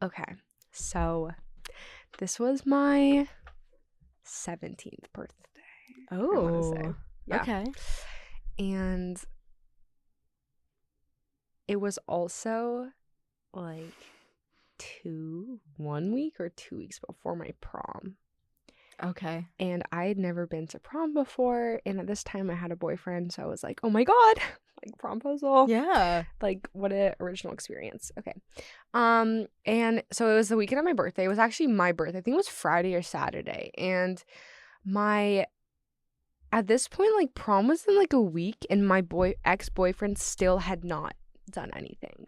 Okay. So this was my 17th birthday. Oh. I want to say. Yeah. Okay. And it was also like 1 week or 2 weeks before my prom. Okay. And I had never been to prom before. And at this time I had a boyfriend. So I was like, oh my God, like promposal. Yeah. Like what an original experience. Okay. And so it was the weekend of my birthday. It was actually my birthday. I think it was Friday or Saturday. And at this point, like prom was in like a week and my ex-boyfriend still had not done anything.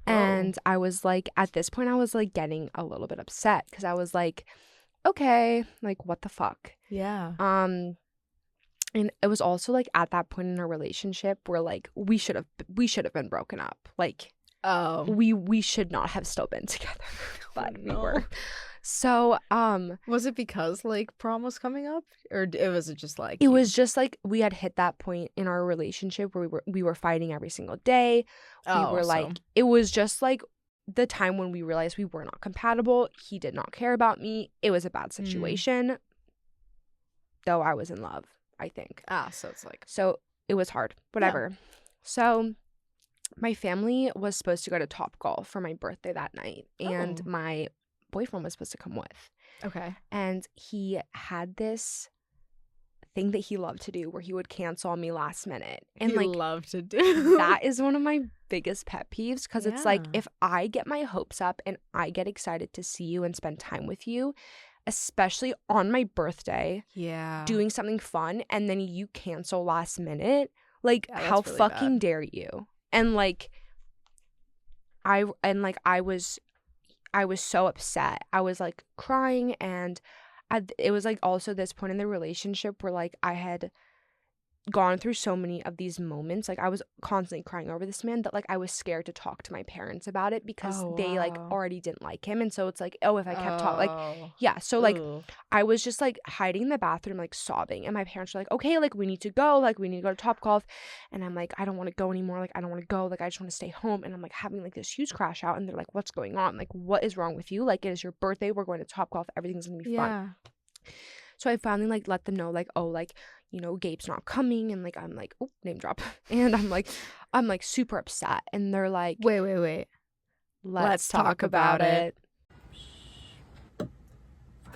Whoa. And I was like, at this point I was like getting a little bit upset because I was like, okay, like what the fuck? Yeah. And it was also like at that point in our relationship where like we should have been broken up. Like we should not have still been together. But we were. So was it because like prom was coming up, or was it just like it was just like we had hit that point in our relationship where we were fighting every single day. It was just like the time when we realized we were not compatible. He did not care about me. It was a bad situation. Though I was in love, I think. So it's like so it was hard. Whatever. Yeah. So my family was supposed to go to Topgolf for my birthday that night, and my boyfriend was supposed to come with. Okay. And he had this thing that he loved to do where he would cancel on me last minute. And he like loved to do that is one of my biggest pet peeves because it's like if I get my hopes up and I get excited to see you and spend time with you, especially on my birthday, doing something fun, and then you cancel last minute, like how really fucking bad. Dare you? And like I was so upset. I was like crying, and it was like also this point in the relationship where like I had gone through so many of these moments. Like I was constantly crying over this man that like I was scared to talk to my parents about it because they like already didn't like him. And so it's like, oh, if I kept talking, like, yeah. So like I was just like hiding in the bathroom, like sobbing. And my parents were like, okay, like we need to go to Topgolf. And I'm like, I don't want to go anymore. Like, I don't want to go. Like, I just want to stay home. And I'm like having like this huge crash out. And they're like, what's going on? Like, what is wrong with you? Like, it is your birthday. We're going to Topgolf. Everything's going to be fun. So I finally like let them know like, oh, like, you know, Gabe's not coming, and like I'm like, oh, name drop. And I'm like super upset. And they're like, wait. Let's talk about it. For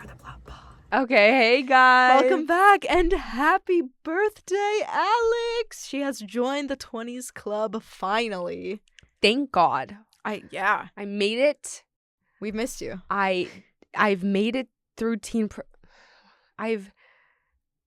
the Blood Pod. Okay, hey guys. Welcome back and happy birthday, Alex. She has joined the 20s club finally. Thank God. I made it. We've missed you. I've made it through I've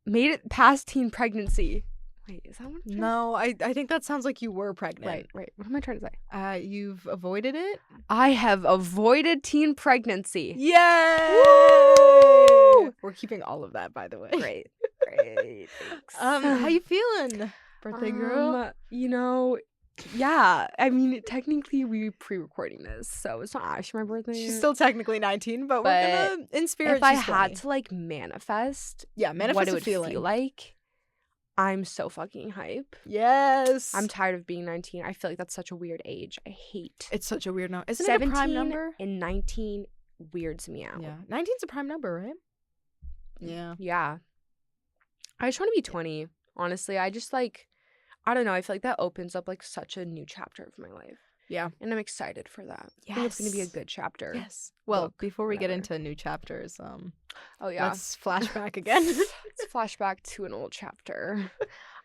made it past teen pregnancy. Wait, is that what I'm No, I think that sounds like you were pregnant. Right. What am I trying to say? You've avoided it? I have avoided teen pregnancy. Yay! Woo! We're keeping all of that, by the way. Great. Thanks. How you feeling, birthday girl? You know, yeah. I mean, technically we pre-recording this, so it's not actually my birthday. She's still technically 19, but we're gonna in spirit. If I had to like manifest what it would feel like, I'm so fucking hype. Yes. I'm tired of being 19. I feel like that's such a weird age. I hate. It's such a weird number. Isn't it a prime number? And 19 weirds me out. Yeah. 19's a prime number, right? Yeah. Yeah. I just want to be 20. Honestly, I just like, I don't know. I feel like that opens up like such a new chapter of my life. Yeah. And I'm excited for that. Yes. I think it's going to be a good chapter. Yes. Well, before we get into new chapters, oh yeah, let's flashback again. Let's flashback to an old chapter.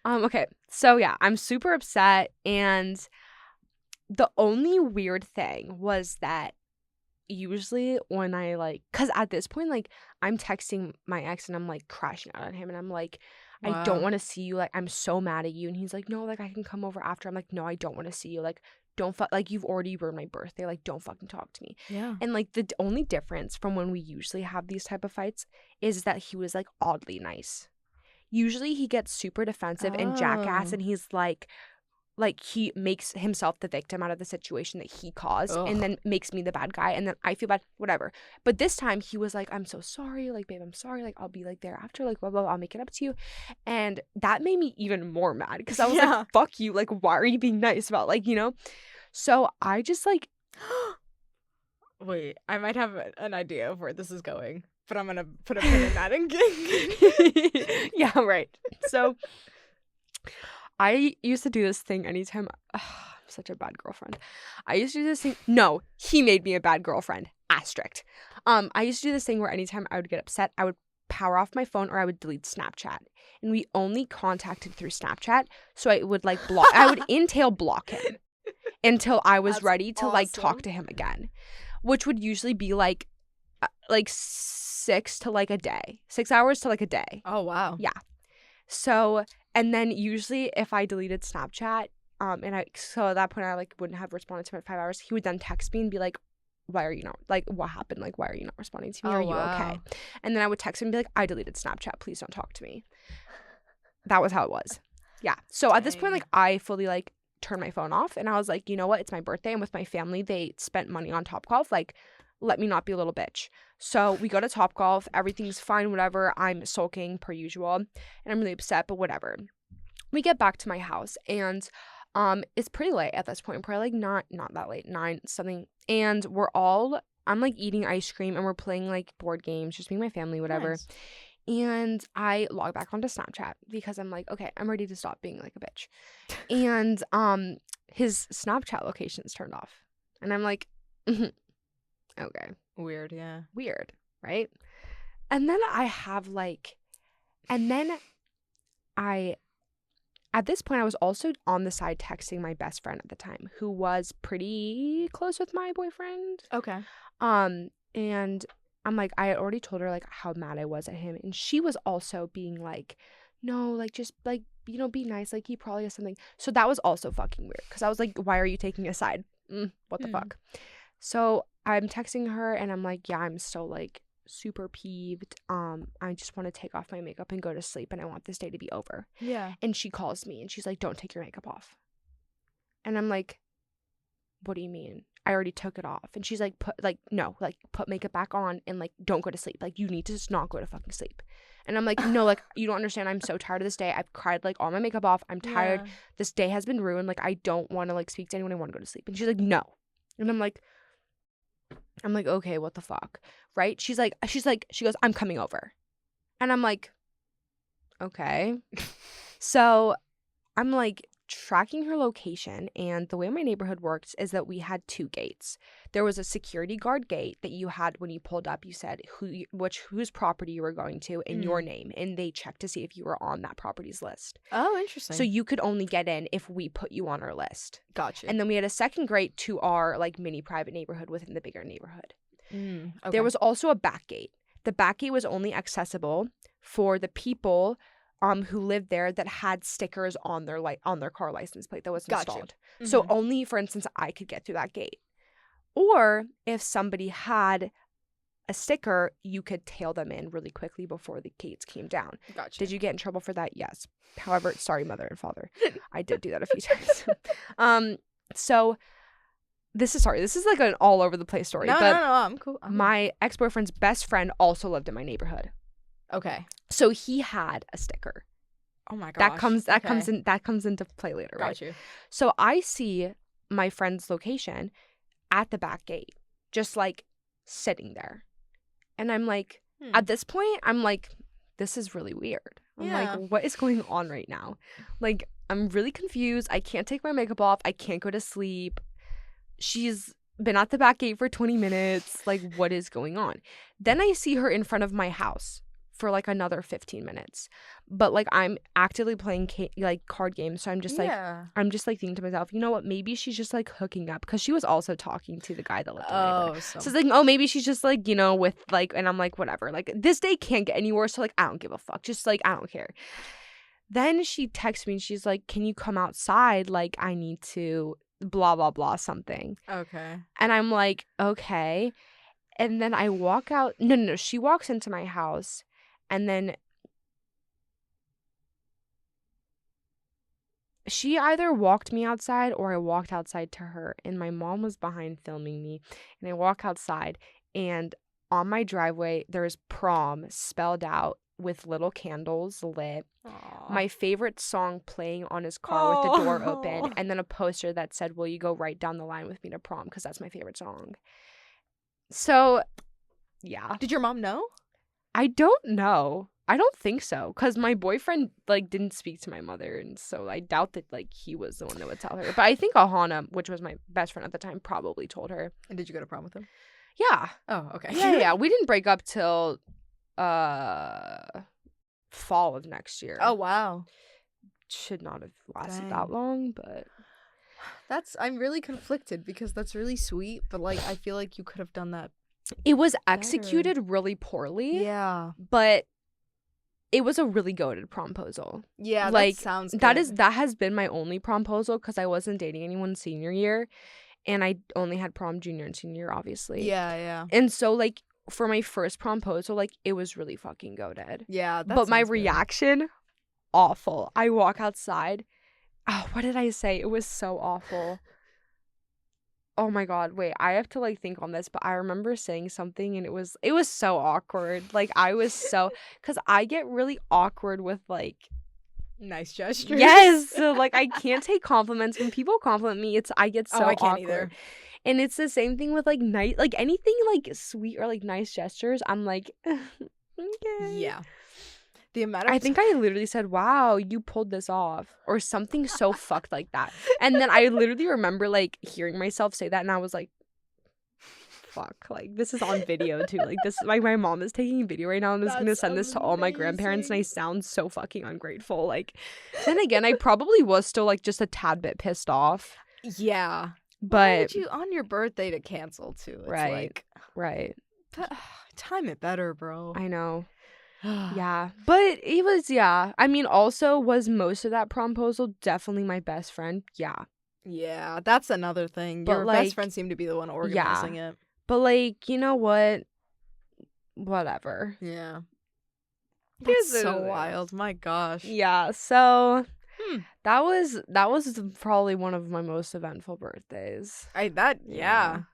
Okay. So yeah, I'm super upset, and the only weird thing was that usually when I like, cause at this point, like I'm texting my ex and I'm like crashing out on him, and I'm like, wow. I don't want to see you. Like, I'm so mad at you. And he's like, no, like I can come over after. I'm like, no, I don't want to see you. Like, don't like you've already ruined my birthday. Like, don't fucking talk to me. Yeah. And like the only difference from when we usually have these type of fights is that he was like oddly nice. Usually he gets super defensive and jackass, and he's like he makes himself the victim out of the situation that he caused. Ugh. And then makes me the bad guy, and then I feel bad, whatever. But this time he was like, I'm so sorry, like babe, I'm sorry, like I'll be like there after, like blah blah blah, I'll make it up to you. And that made me even more mad because I was like, fuck you, like why are you being nice about, like, you know? So I just like Wait, I might have an idea of where this is going, but I'm gonna put a pin in that and Yeah, right. So I used to do this thing anytime. I'm such a bad girlfriend. I used to do this thing. No, he made me a bad girlfriend. Asterisk. I used to do this thing where anytime I would get upset, I would power off my phone or I would delete Snapchat. And we only contacted through Snapchat, so I would like block. I would entail block him until I was ready to like talk to him again, which would usually be like 6 to like a day, 6 hours to like a day. Oh wow. Yeah. So, and then usually if I deleted Snapchat, so at that point I like wouldn't have responded to him in 5 hours. He would then text me and be like, why are you not, like, what happened? Like, why are you not responding to me? Are you okay? And then I would text him and be like, I deleted Snapchat. Please don't talk to me. That was how it was. Yeah. So at this point, like, I fully, like, turned my phone off. And I was like, you know what? It's my birthday. And with my family, they spent money on Topgolf. Like, let me not be a little bitch. So we go to Topgolf. Everything's fine, whatever. I'm sulking per usual. And I'm really upset, but whatever. We get back to my house. And it's pretty late at this point. Probably, like, not that late. 9 something. And I'm like eating ice cream and we're playing like board games, just me and my family, whatever. Nice. And I log back onto Snapchat because I'm like, okay, I'm ready to stop being like a bitch. And his Snapchat location's turned off. And I'm like, okay. Weird, yeah. Weird, right? And then at this point, I was also on the side texting my best friend at the time, who was pretty close with my boyfriend. Okay. And I'm like, I had already told her, like, how mad I was at him. And she was also being like, no, like, just, like, you know, be nice. Like, he probably has something. So that was also fucking weird. Because I was like, why are you taking a side? What the fuck? So I'm texting her and I'm like, yeah, I'm still, like, super peeved. I just want to take off my makeup and go to sleep and I want this day to be over. Yeah. And she calls me and she's like, don't take your makeup off. And I'm like, what do you mean? I already took it off. And she's like, put makeup back on and like don't go to sleep. Like, you need to just not go to fucking sleep. And I'm like, no, like, you don't understand. I'm so tired of this day. I've cried like all my makeup off. I'm tired. Yeah. This day has been ruined. Like, I don't want to like speak to anyone. I want to go to sleep. And she's like, no. And I'm like, okay, what the fuck? Right? She goes, I'm coming over. And I'm like, okay. So I'm like tracking her location, and the way my neighborhood works is that we had 2 gates. There was a security guard gate that you had when you pulled up. You said whose property you were going to and your name, and they checked to see if you were on that property's list. Oh, interesting. So you could only get in if we put you on our list. Gotcha. And then we had a second gate to our like mini private neighborhood within the bigger neighborhood. Okay. There was also a back gate. The back gate was only accessible for the people who lived there that had stickers on their car license plate that was installed. Mm-hmm. So only, for instance, I could get through that gate. Or if somebody had a sticker, you could tail them in really quickly before the gates came down. Gotcha. Did you get in trouble for that? Yes. However, sorry, mother and father. I did do that a few times. So this is like an all over the place story. No, I'm cool. My ex-boyfriend's best friend also lived in my neighborhood. Okay. So he had a sticker. Oh my gosh. That comes into play later, right? Got you. So I see my friend's location at the back gate, just like sitting there. And I'm like, at this point, I'm like, this is really weird. I'm like, what is going on right now? Like, I'm really confused. I can't take my makeup off. I can't go to sleep. She's been at the back gate for 20 minutes. Like, what is going on? Then I see her in front of my house for like another 15 minutes. But like, I'm actively playing card games. So I'm just like, thinking to myself, you know what? Maybe she's just like hooking up, because she was also talking to the guy that lived in my neighborhood. So it's like, oh, maybe she's just like, you know, with like, and I'm like, whatever. Like, this day can't get any worse. So like, I don't give a fuck. Just like, I don't care. Then she texts me and she's like, can you come outside? Like, I need to blah, blah, blah, something. Okay. And I'm like, okay. And then I walk out. No. She walks into my house. And then she either walked me outside or I walked outside to her. And my mom was behind filming me. And I walk outside, and on my driveway, there's prom spelled out with little candles lit. Aww. My favorite song playing on his car with the door open. And then a poster that said, will you go right down the line with me to prom? Because that's my favorite song. So, yeah. Did your mom know? I don't know. I don't think so, because my boyfriend, like, didn't speak to my mother, and so I doubt that, like, he was the one that would tell her. But I think Ahana, which was my best friend at the time, probably told her. And did you go to prom with him? Yeah. Oh, okay. Yeah. We didn't break up till fall of next year. Oh, wow. Should not have lasted that long, but... I'm really conflicted, because that's really sweet, but, like, I feel like you could have done that. It was executed really poorly. Yeah. But it was a really goated promposal. Yeah, like, that sounds good. That has been my only promposal, because I wasn't dating anyone senior year, and I only had prom junior and senior year, obviously. Yeah. And so, like, for my first promposal, like, it was really fucking goated. Yeah, but my reaction, awful. I walk outside. Oh, what did I say? It was so awful. Oh my god, wait, I have to, like, think on this, but I remember saying something, and it was so awkward. Like, I was so, because I get really awkward with, like, nice gestures. Yes, so, like, I can't take compliments. When people compliment me, I get so I can't awkward. either. And it's the same thing with, like, nice, like, anything, like, sweet or, like, nice gestures, I'm like, okay. Yeah. The amount of I think I literally said, wow, you pulled this off, or something so fucked like that. And then I literally remember, like, hearing myself say that, and I was like, fuck, like, this is on video too. Like, this, like, my mom is taking video right now and is gonna send this to all my grandparents, and I sound so fucking ungrateful. Like, then again, I probably was still, like, just a tad bit pissed off. Yeah. But why would you on your birthday to cancel too? It's right. Time it better, bro. I know. Yeah, but it was, yeah, I mean, also, was most of that promposal definitely my best friend? Yeah, that's another thing. But, your like, best friend seemed to be the one organizing it. But, like, you know what, whatever. Yeah, that's so wild. My gosh. Yeah, so that was probably one of my most eventful birthdays.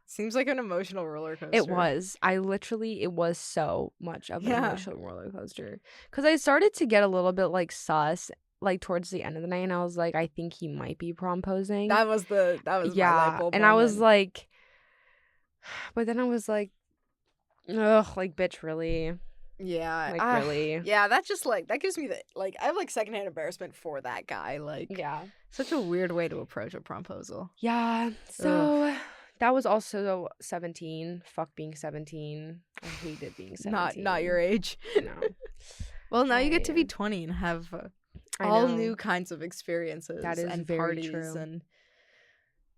Seems like an emotional roller coaster. It was. It was so much of an emotional roller coaster, because I started to get a little bit, like, sus, like, towards the end of the night, and I was like, I think he might be promposing. That was my light bulb and moment. I was like, but then I was like, ugh, like, bitch, really? Yeah, like, really? Yeah, that just, like, that gives me the, like, I have, like, secondhand embarrassment for that guy. Like, yeah, such a weird way to approach a promposal. Yeah, so that was also 17. Fuck being 17. I hated being 17. Not your age. No. Well, now you get to be 20 and have all new kinds of experiences. That is and very parties true. And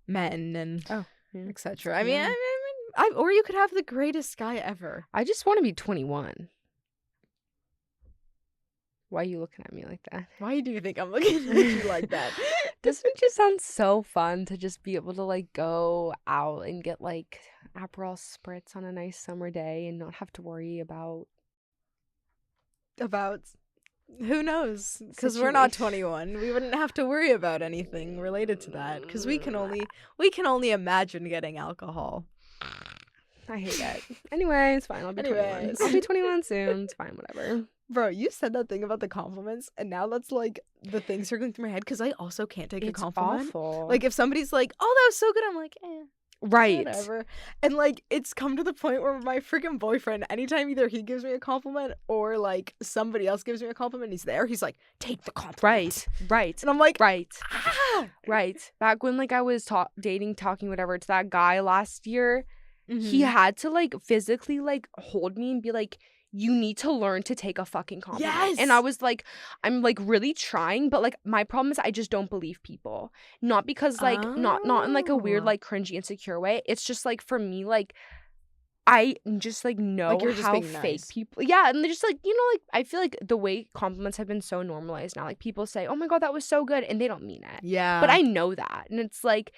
men and etc. I Yeah. mean, or you could have the greatest guy ever. I just want to be 21. Why are you looking at me like that? Why do you think I'm looking at you like that? Doesn't it just sound so fun to just be able to, like, go out and get, like, Aperol spritz on a nice summer day and not have to worry about who knows? Because we're not 21. We wouldn't have to worry about anything related to that, because we can only imagine getting alcohol. I hate it. Anyway, it's fine. I'll be 21. I'll be 21 soon. It's fine, whatever. Bro, you said that thing about the compliments, and now that's, like, the things circling through my head, because I also can't take a compliment. It's awful. Like, if somebody's like, oh, that was so good, I'm like, right. Whatever. And, like, it's come to the point where my freaking boyfriend, anytime either he gives me a compliment or, like, somebody else gives me a compliment, he's there, he's like, take the compliment. Right. And I'm like, right. Back when, like, I was talking whatever to that guy last year, he had to, like, physically, like, hold me and be like, you need to learn to take a fucking compliment. Yes. And I was like, I'm, like, really trying, but, like, my problem is I just don't believe people. Not because, like, not in, like, a weird, like, cringy, insecure way. It's just, like, for me, like, I just, like, know like, you're just how being fake nice. people. Yeah, and they're just, like, you know, like, I feel like the way compliments have been so normalized now. Like, people say, oh my god, that was so good, and they don't mean it. Yeah. But I know that, and it's like,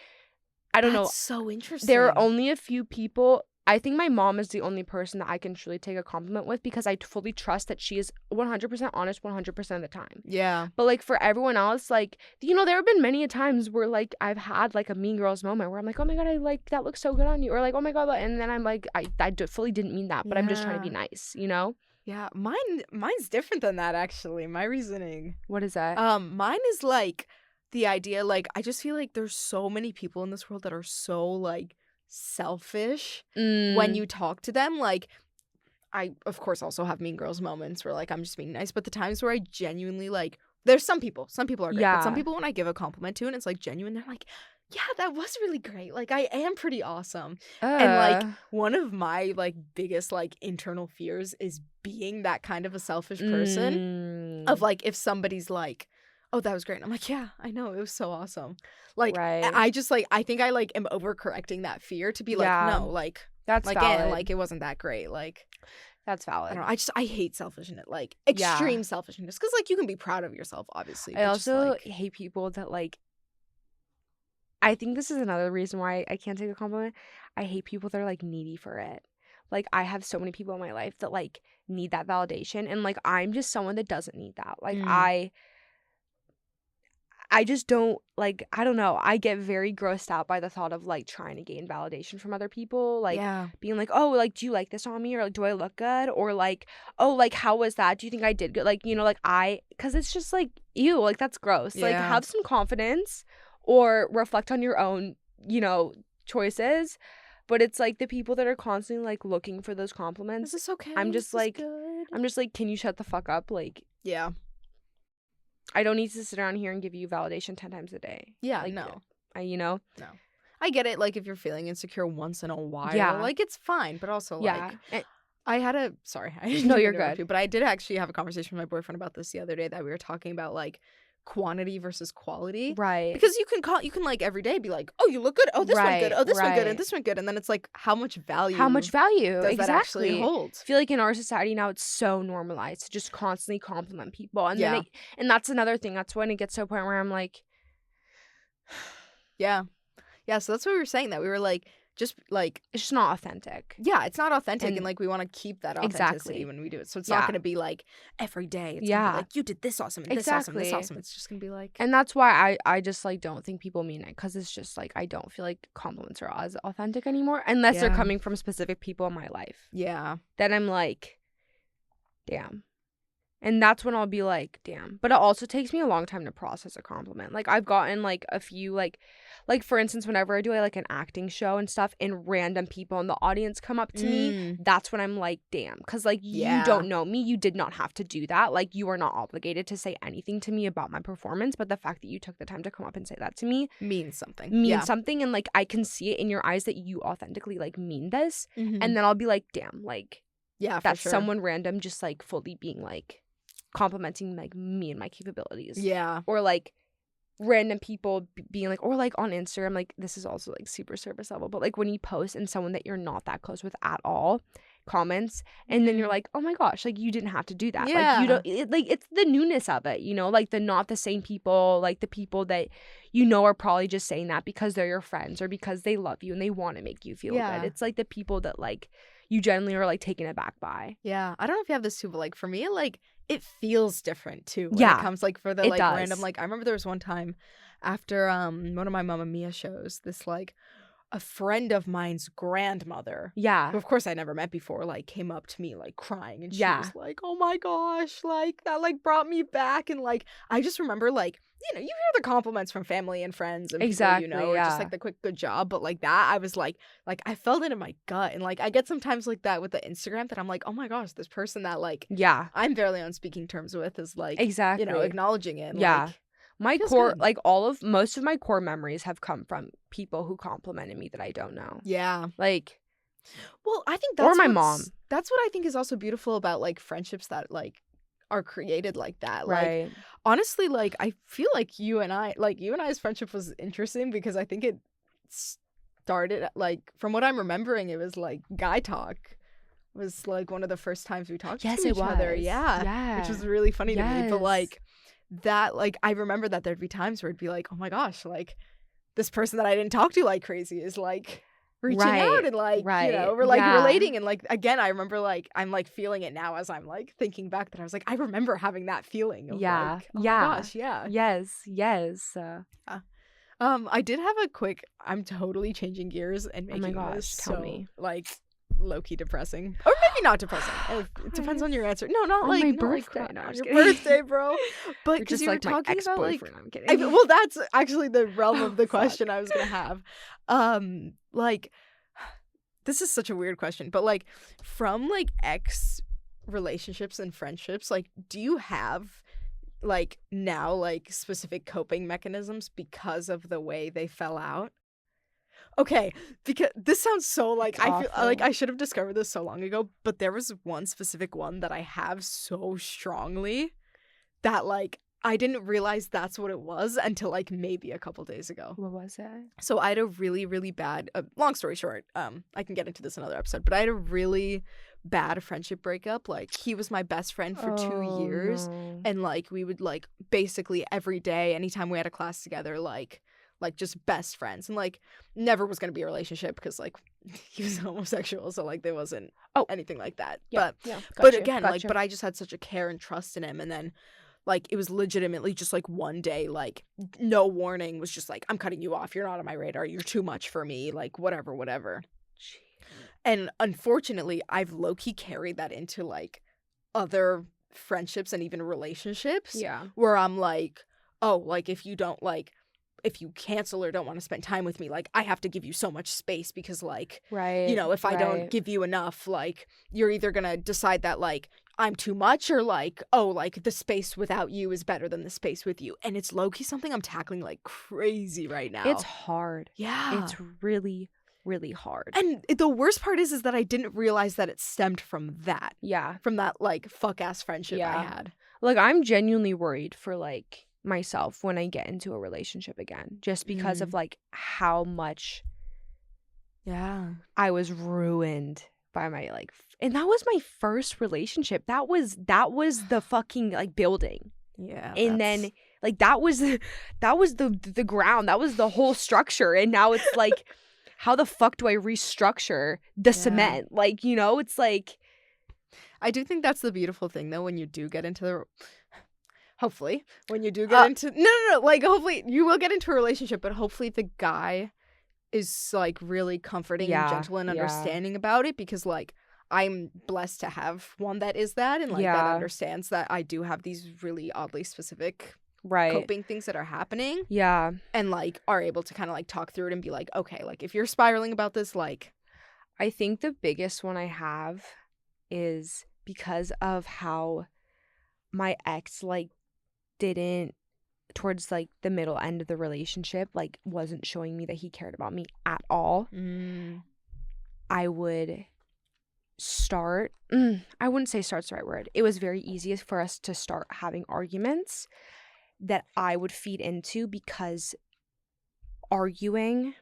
I don't know. That's so interesting. There are only a few people. I think my mom is the only person that I can truly take a compliment with, because I fully trust that she is 100% honest 100% of the time. Yeah. But, like, for everyone else, like, you know, there have been many a times where, like, I've had, like, a Mean Girls moment where I'm like, oh my god, I like, that looks so good on you. Or, like, oh my god, and then I'm like, I fully didn't mean that, but I'm just trying to be nice, you know? Yeah. Mine's different than that, actually. My reasoning. What is that? Mine is, like, the idea, like, I just feel like there's so many people in this world that are so, like, selfish when you talk to them. Like, I, of course, also have mean girls moments where, like, I'm just being nice. But the times where I genuinely, like, there's some people are great. But some people, when I give a compliment to and it's, like, genuine, they're like, yeah, that was really great. Like, I am pretty awesome. And, like, one of my, like, biggest, like, internal fears is being that kind of a selfish person. Of, like, if somebody's like, oh, that was great. And I'm like, yeah, I know. It was so awesome. Like, I just, like, I think I, like, am overcorrecting that fear to be like, no, like, that's like, valid. and, like, it wasn't that great. Like, that's valid. I don't know. I hate selfishness, like, extreme selfishness. Because, like, you can be proud of yourself, obviously. I also just, like, hate people that, like, I think this is another reason why I can't take a compliment. I hate people that are, like, needy for it. Like, I have so many people in my life that, like, need that validation. And, like, I'm just someone that doesn't need that. Like, I just don't, like, I don't know. I get very grossed out by the thought of, like, trying to gain validation from other people. Like, being like, oh, like, do you like this on me? Or, like, do I look good? Or, like, oh, like, how was that? Do you think I did good? Like, you know, like, because it's just, like, ew, like, that's gross. Like, have some confidence or reflect on your own, you know, choices. But it's, like, the people that are constantly, like, looking for those compliments. Is this okay? I'm just, like, can you shut the fuck up? Like, yeah. I don't need to sit around here and give you validation 10 times a day. Yeah, like, no. You know? No. I get it, like, if you're feeling insecure once in a while, like, it's fine. But also, like, I had a... Sorry. No, you're good. But I did actually have a conversation with my boyfriend about this the other day, that we were talking about, like, quantity versus quality. Right. Because you can, like, every day be like, oh, you look good. Oh, this one good. Oh, this one good. And this one good. And then it's like, how much value does that actually hold? I feel like in our society now, it's so normalized to just constantly compliment people. And then and that's another thing. That's when it gets to a point where I'm like... Yeah, so that's what we were saying, that we were like, just, like... It's just not authentic. Yeah, it's not authentic, and like, we want to keep that authenticity when we do it. So it's not going to be, like, every day. It's going to be like, you did this awesome, and this awesome, and this awesome. It's just going to be, like... And that's why I just, like, don't think people mean it, because it's just, like, I don't feel like compliments are as authentic anymore, unless they're coming from specific people in my life. Yeah. Then I'm like, damn. And that's when I'll be like, damn. But it also takes me a long time to process a compliment. Like, I've gotten, like, a few, like for instance, whenever I do, like, an acting show and stuff, and random people in the audience come up to me, that's when I'm like, damn. Because, like, you don't know me. You did not have to do that. Like, you are not obligated to say anything to me about my performance. But the fact that you took the time to come up and say that to me means something. And, like, I can see it in your eyes that you authentically, like, mean this. And then I'll be like, damn, like, that's someone random just, like, fully being, like, complimenting, like, me and my capabilities. Yeah. Or, like, random people being like, or, like, on Instagram, like, this is also, like, super service level, but, like, when you post and someone that you're not that close with at all comments, and then you're like, oh my gosh, like, you didn't have to do that. Like, you don't, like, it's the newness of it, you know, like, the not the same people, like, the people that you know are probably just saying that because they're your friends or because they love you and they want to make you feel good. It's, like, the people that, like, you generally are, like, taken aback by. Yeah. I don't know if you have this too, but, like, for me, like, it feels different too when it comes, like, for the, like, random, like, I remember there was one time after one of my Mamma Mia shows, this, like, a friend of mine's grandmother, who of course I never met before, like, came up to me, like, crying, and she was like, oh my gosh, like, that, like, brought me back. And, like, I just remember, like, you know, you hear the compliments from family and friends and people, you know, or just, like, the quick good job, but, like, that, I was like I felt it in my gut. And, like, I get sometimes like that with the Instagram, that I'm like, oh my gosh, this person that, like, I'm barely on speaking terms with is, like, you know, acknowledging it. Like, my core, like, most of my core memories have come from people who complimented me that I don't know. Yeah. Like, well, I think that's or my mom. That's what I think is also beautiful about, like, friendships that, like, are created like that. Right. Like, honestly, like, I feel like you and I's friendship was interesting because I think it started, like, from what I'm remembering, it was, like, guy talk was, like, one of the first times we talked to each other. Yeah. Which was really funny to me. But, like, that, like, I remember that there'd be times where it'd be like, oh my gosh, like, this person that I didn't talk to like crazy is, like, reaching out and, like, you know, we're, like, relating. And, like, again, I remember, like, I'm, like, feeling it now as I'm, like, thinking back, that I was like, I remember having that feeling of, like, oh my gosh, yes. I did have a quick, I'm totally changing gears and making this tell me. Like, low-key depressing, or maybe not depressing. It depends on your answer. No, not on like my birthday. Like, no, on your birthday, bro. But because you were talking about, like, I'm kidding. Well, that's actually the realm of the question I was gonna have. Like, this is such a weird question, but like from like ex relationships and friendships, like do you have like now like specific coping mechanisms because of the way they fell out? Okay, because this sounds so like It's I feel like awful. I should have discovered this so long ago, but there was one specific one that I have so strongly that like I didn't realize that's what it was until like maybe a couple days ago. What was it? So I had a really, really bad, long story short, I can get into this another episode, but I had a really bad friendship breakup. Like he was my best friend for 2 years. No. And like we would like basically every day, anytime we had a class together, like just best friends. And like never was going to be a relationship because like he was homosexual. So like there wasn't anything like that. Yeah, but again, like, but I just had such a care and trust in him. And then like, it was legitimately just, like, one day, like, no warning, was just like, I'm cutting you off. You're not on my radar. You're too much for me. Like, whatever. And unfortunately, I've low-key carried that into, like, other friendships and even relationships. Yeah. Where I'm like, oh, like, if you don't, like, if you cancel or don't want to spend time with me, like, I have to give you so much space because, like, right, you know, if I don't give you enough, like, you're either going to decide that, like, I'm too much or like, oh, like the space without you is better than the space with you. And it's low-key something I'm tackling like crazy right now. It's hard. Yeah. It's really, really hard. And the worst part is that I didn't realize that it stemmed from that. Yeah. From that like fuck-ass friendship I had. Like I'm genuinely worried for like myself when I get into a relationship again. Just because of like how much I was ruined by my like and that was my first relationship. That was the fucking like building. Yeah. And then like that was the ground. That was the whole structure. And now it's like how the fuck do I restructure the cement? Like, you know, it's like I do think that's the beautiful thing though when you do get into the hopefully when you do get into no, like hopefully you will get into a relationship, but hopefully the guy is like really comforting and gentle and understanding about it, because like I'm blessed to have one that is that and like that understands that I do have these really oddly specific coping things that are happening. Yeah. And like are able to kind of like talk through it and be like, okay, like if you're spiraling about this, like I think the biggest one I have is because of how my ex like didn't towards like the middle end of the relationship like wasn't showing me that he cared about me at all. I would start I wouldn't say start's the right word. It was very easy for us to start having arguments that I would feed into, because arguing,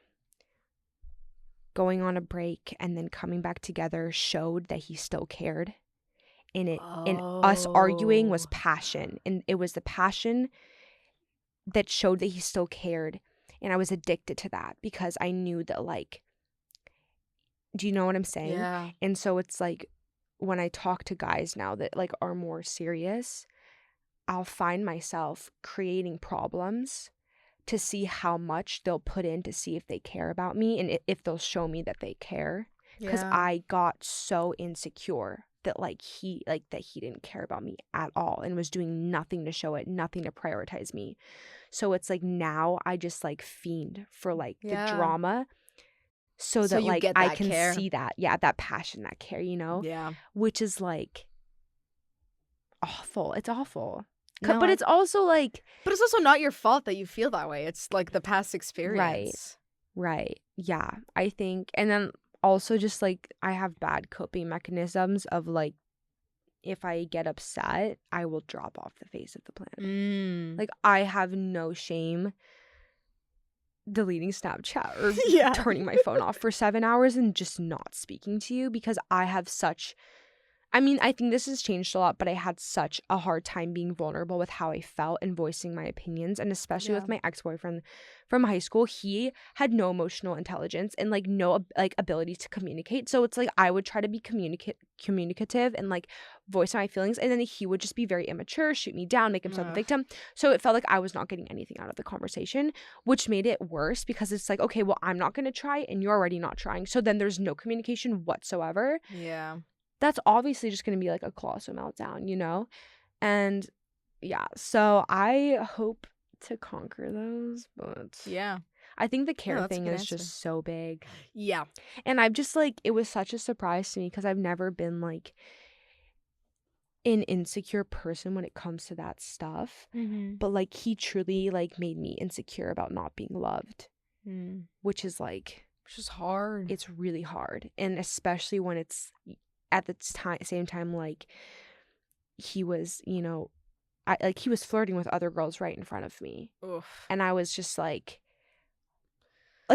going on a break, and then coming back together showed that he still cared. And us arguing was passion, and it was the passion that showed that he still cared. And I was addicted to that because I knew that, like, do you know what I'm saying? Yeah. And so it's like when I talk to guys now that like are more serious, I'll find myself creating problems to see how much they'll put in to see if they care about me and if they'll show me that they care. Because I got so insecure that he didn't care about me at all and was doing nothing to show it, nothing to prioritize me. So it's like now I just like fiend for like the drama so that like I can care. See that, that passion, that care, you know? Yeah. Which is like awful. It's awful. No, but it's also like... But it's also not your fault that you feel that way. It's like the past experience. Right. Yeah, I think. And then also just like I have bad coping mechanisms of like if I get upset, I will drop off the face of the planet. Like I have no shame deleting Snapchat or turning my phone off for 7 hours and just not speaking to you, because I have such... I mean, I think this has changed a lot, but I had such a hard time being vulnerable with how I felt and voicing my opinions. And especially with my ex-boyfriend from high school, he had no emotional intelligence and like no like ability to communicate. So it's like I would try to be communicative and like voice my feelings, and then he would just be very immature, shoot me down, make himself a victim. So it felt like I was not getting anything out of the conversation, which made it worse because it's like, okay, well, I'm not going to try and you're already not trying. So then there's no communication whatsoever. Yeah. That's obviously just going to be like a colossal meltdown, you know? And yeah, so I hope to conquer those, but I think the care thing is just so big. Yeah. And I've just like, it was such a surprise to me because I've never been like an insecure person when it comes to that stuff. But like he truly like made me insecure about not being loved, which is hard. It's really hard. And especially when it's at the same time, like he was, you know, he was flirting with other girls right in front of me. Oof. And I was just like,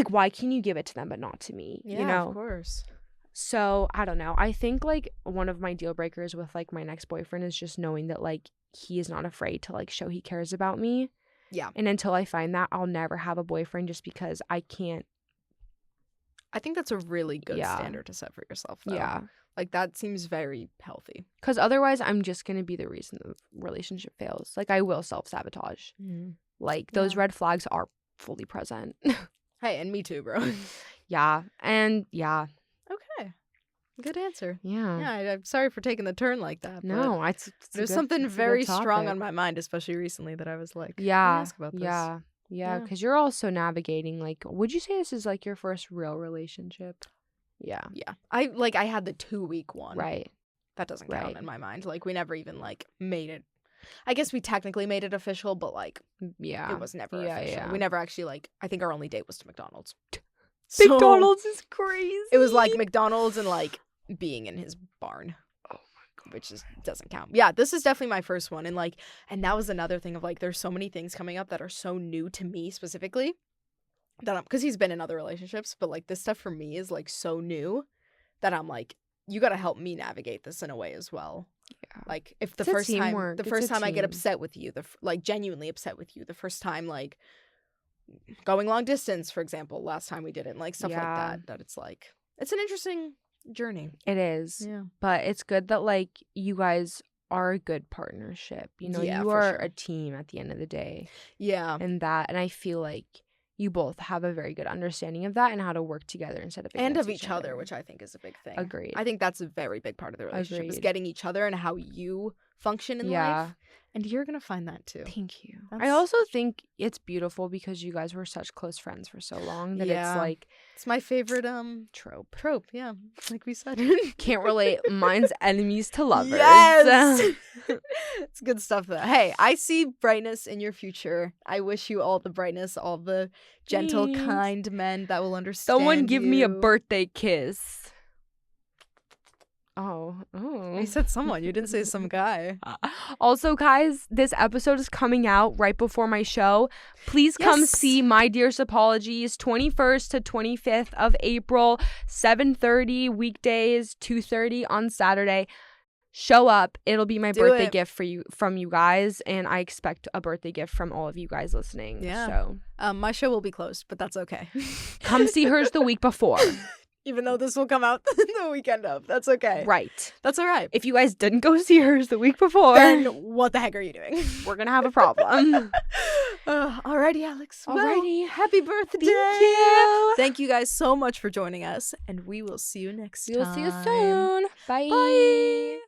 why can you give it to them but not to me? Yeah, you know? Of course. So I don't know. I think like one of my deal breakers with like my next boyfriend is just knowing that like he is not afraid to like show he cares about me. Yeah. And until I find that, I'll never have a boyfriend just because I can't. I think that's a really good standard to set for yourself, though. Yeah. Like, that seems very healthy. Because otherwise, I'm just going to be the reason the relationship fails. Like, I will self-sabotage. Like, those red flags are fully present. Hey, and me too, bro. Yeah. And, yeah. Okay. Good answer. Yeah. Yeah, I'm sorry for taking the turn like that. No, there's something very strong on my mind, especially recently, that I was like, ask about this. Yeah, because you're also navigating, like, would you say this is, like, your first real relationship? Yeah. Yeah. I had the 2-week one. Right. That doesn't count in my mind. Like, we never even, like, made it. I guess we technically made it official, but, like, it was never official. Yeah. We never actually, like, I think our only date was to McDonald's. McDonald's is crazy. It was, like, McDonald's and, like, being in his barn. Oh, my God. Which doesn't count. Yeah, this is definitely my first one. And, like, and that was another thing of, like, there's so many things coming up that are so new to me specifically. Because he's been in other relationships, but like this stuff for me is like so new that I'm like, you got to help me navigate this in a way as well. Yeah. Like if the first time I get upset with you, like genuinely upset with you, the first time like going long distance, for example, last time we did it, and like stuff like that it's like, it's an interesting journey. It is. Yeah. But it's good that like you guys are a good partnership. You know, you are a team at the end of the day. Yeah. And I feel like you both have a very good understanding of that and how to work together instead of and of each other, which I think is a big thing. Agreed. I think that's a very big part of the relationship is getting each other and how you function in life. And you're gonna find that too. Thank you. I also think it's beautiful because you guys were such close friends for so long that it's like it's my favorite trope. Yeah, like we said. Can't relate. Mine's enemies to lovers. Yes. It's good stuff though. Hey, I see brightness in your future. I wish you all the brightness, all the gentle, kind men that will understand. Someone give me a birthday kiss. Oh. You said someone. You didn't say some guy. Also, guys, this episode is coming out right before my show. Please come see My Dearest Apologies, 21st to 25th of April, 7:30 weekdays, 2:30 on Saturday. Show up. It'll be my birthday gift from you guys, and I expect a birthday gift from all of you guys listening. Yeah. So, my show will be closed, but that's okay. Come see hers the week before. Even though this will come out the weekend of. That's okay. Right. That's all right. If you guys didn't go see hers the week before, then what the heck are you doing? We're going to have a problem. Alrighty, Alex. Alrighty. Well, happy birthday. Thank you. Thank you guys so much for joining us, and we will see you next time. We'll see you soon. Bye. Bye.